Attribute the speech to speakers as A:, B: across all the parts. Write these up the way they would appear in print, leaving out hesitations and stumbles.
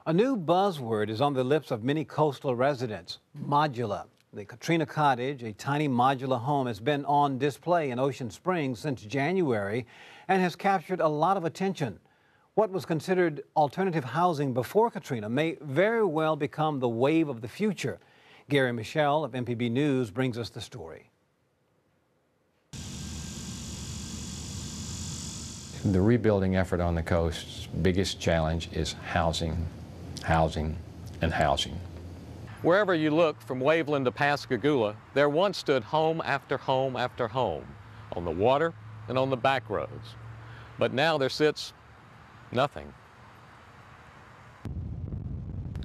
A: A new buzzword is on the lips of many coastal residents, modular. The Katrina cottage, a tiny modular home, has been on display in Ocean Springs since January and has captured a lot of attention. What was considered alternative housing before Katrina may very well become the wave of the future. Gary Michelle of MPB News brings us the story.
B: The rebuilding effort on the coast's biggest challenge is housing, housing, and housing.
C: Wherever you look from Waveland to Pascagoula, there once stood home after home after home, on the water and on the back roads. But now there sits nothing.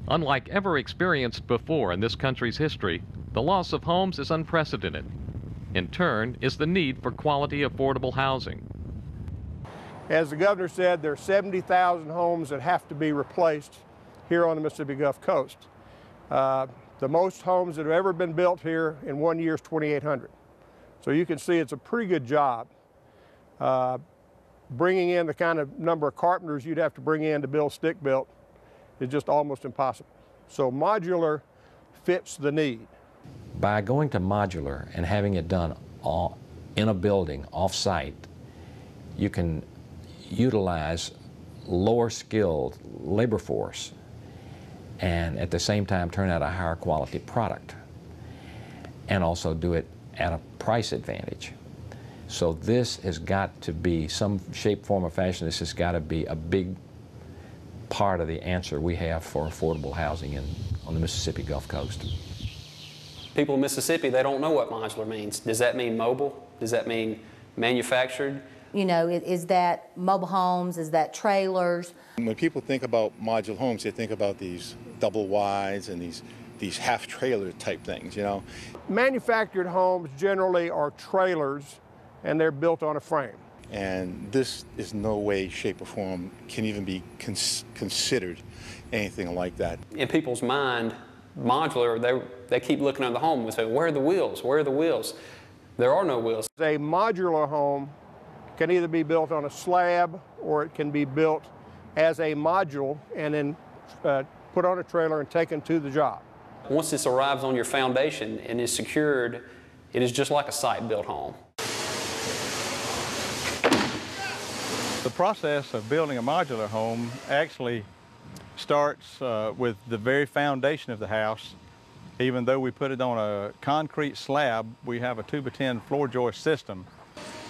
C: Unlike ever experienced before in this country's history, the loss of homes is unprecedented. In turn, is the need for quality, affordable housing.
D: As the governor said, there are 70,000 homes that have to be replaced here on the Mississippi Gulf Coast. The most homes that have ever been built here in 1 year is 2,800. So you can see it's a pretty good job. Bringing in the kind of number of carpenters you'd have to bring in to build stick-built is just almost impossible. So modular fits the need.
B: By going to modular and having it done in a building, off-site, you can utilize lower skilled labor force and at the same time turn out a higher quality product and also do it at a price advantage. So this has got to be some shape, form, or fashion. This has got to be a big part of the answer we have for affordable housing on the Mississippi Gulf Coast.
E: People in Mississippi, they don't know what modular means. Does that mean mobile? Does that mean manufactured?
F: You know, is that mobile homes? Is that trailers?
G: When people think about modular homes, they think about these double wides and these half trailer type things, you know.
D: Manufactured homes generally are trailers and they're built on a frame.
G: And this is no way, shape, or form can even be considered anything like that.
E: In people's mind, modular, they keep looking at the home and say, where are the wheels? Where are the wheels? There are no wheels.
D: A modular home can either be built on a slab or it can be built as a module and then put on a trailer and taken to the job.
E: Once this arrives on your foundation and is secured, it is just like a site-built home.
H: The process of building a modular home actually starts with the very foundation of the house. Even though we put it on a concrete slab, we have a 2x10 floor joist system.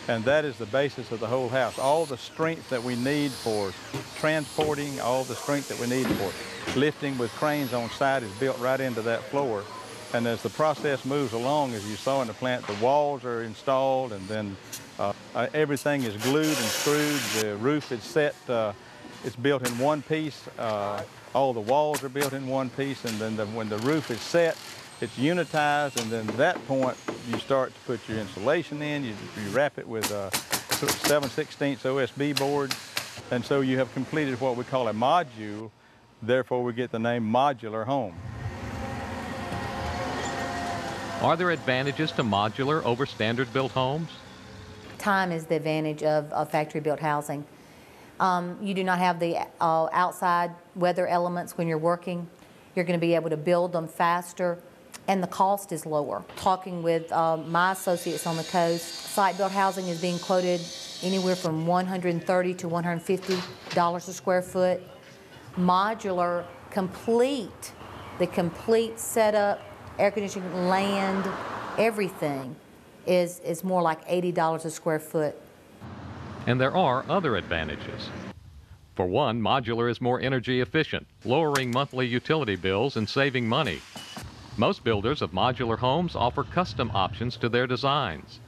H: And that is the basis of the whole house. All the strength that we need for transporting, all the strength that we need for lifting with cranes on site is built right into that floor. And as the process moves along, as you saw in the plant, the walls are installed and then everything is glued and screwed. The roof is set, it's built in one piece. All the walls are built in one piece, and then when the roof is set, it's unitized, and then at that point, you start to put your insulation in, you wrap it with 7/16 OSB boards, and so you have completed what we call a module, therefore we get the name modular home.
C: Are there advantages to modular over standard-built homes?
F: Time is the advantage of factory-built housing. You do not have the outside weather elements when you're working. You're going to be able to build them faster, and the cost is lower. Talking with my associates on the coast, site-built housing is being quoted anywhere from $130 to $150 a square foot. Modular, the complete setup, air conditioning, land, everything is more like $80 a square foot.
C: And there are other advantages. For one, modular is more energy efficient, lowering monthly utility bills and saving money. Most builders of modular homes offer custom options to their designs.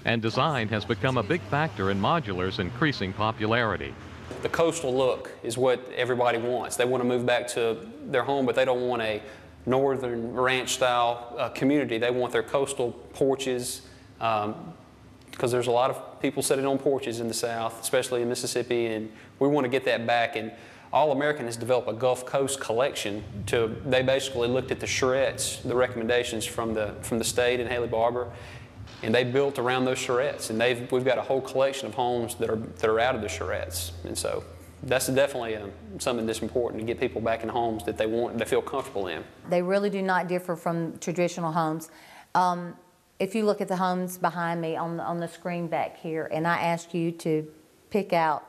C: And design has become a big factor in modular's increasing popularity.
E: The coastal look is what everybody wants. They want to move back to their home, but they don't want a northern ranch-style community. They want their coastal porches, because there's a lot of people sitting on porches in the South, especially in Mississippi, and we want to get that back. And All American has developed a Gulf Coast collection. They basically looked at the charrettes, the recommendations from the state and Haley Barbour, and they built around those charrettes. And we've got a whole collection of homes that are out of the charrettes. And so That's definitely something that's important to get people back in homes that they feel comfortable in.
F: They really do not differ from traditional homes. If you look at the homes behind me on the screen back here, and I ask you to pick out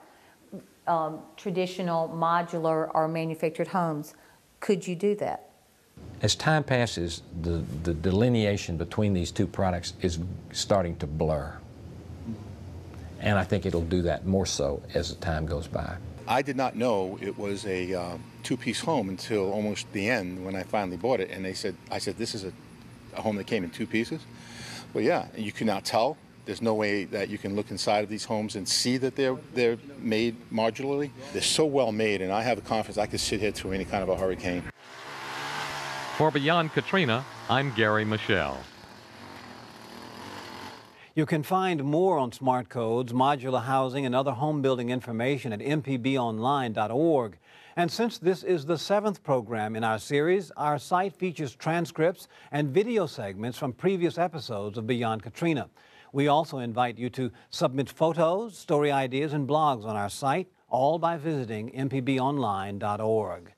F: traditional, modular, or manufactured homes, could you do that?
B: As time passes, the delineation between these two products is starting to blur. And I think it'll do that more so as the time goes by.
G: I did not know it was a two-piece home until almost the end when I finally bought it. And I said, this is a home that came in two pieces? Well, yeah, you can now tell. There's no way that you can look inside of these homes and see that they're made modularly. They're so well made, and I have the confidence I could sit here through any kind of a hurricane.
C: For Beyond Katrina, I'm Gary Michelle.
A: You can find more on smart codes, modular housing, and other home building information at mpbonline.org. And since this is the 7th program in our series, our site features transcripts and video segments from previous episodes of Beyond Katrina. We also invite you to submit photos, story ideas, and blogs on our site, all by visiting mpbonline.org.